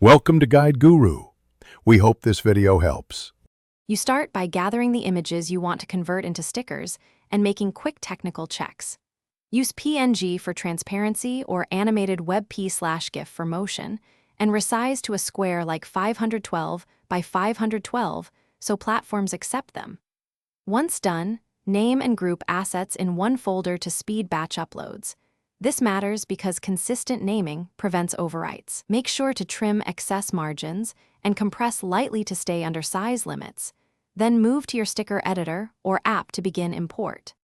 Welcome to Guide Guru. We hope this video helps. You start by gathering the images you want to convert into stickers and making quick technical checks. Use PNG for transparency or animated WebP/GIF for motion, and resize to a square like 512 by 512 so platforms accept them. Once done, name and group assets in one folder to speed batch uploads. This matters because consistent naming prevents overwrites. Make sure to trim excess margins and compress lightly to stay under size limits. Then move to your sticker editor or app to begin import.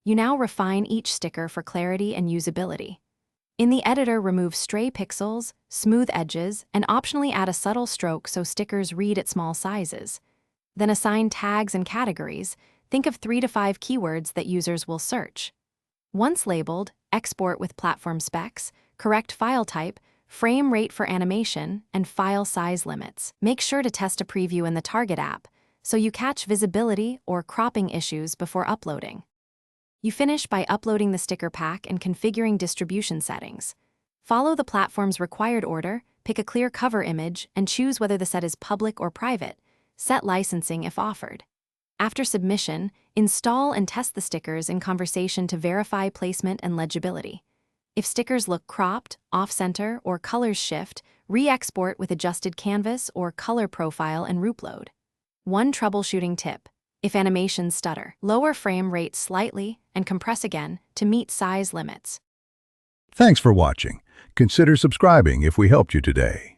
You now refine each sticker for clarity and usability. In the editor, remove stray pixels, smooth edges, and optionally add a subtle stroke so stickers read at small sizes. Then assign tags and categories. Think of 3 to 5 keywords that users will search. Once labeled, export with platform specs, correct file type, frame rate for animation, and file size limits. Make sure to test a preview in the target app so you catch visibility or cropping issues before uploading. You finish by uploading the sticker pack and configuring distribution settings. Follow the platform's required order, pick a clear cover image, and choose whether the set is public or private. Set licensing if offered. After submission, install and test the stickers in conversation to verify placement and legibility. If stickers look cropped, off-center, or colors shift, re-export with adjusted canvas or color profile and roupload. One troubleshooting tip: if animations stutter, lower frame rate slightly and compress again to meet size limits. Thanks for watching. Consider subscribing if we helped you today.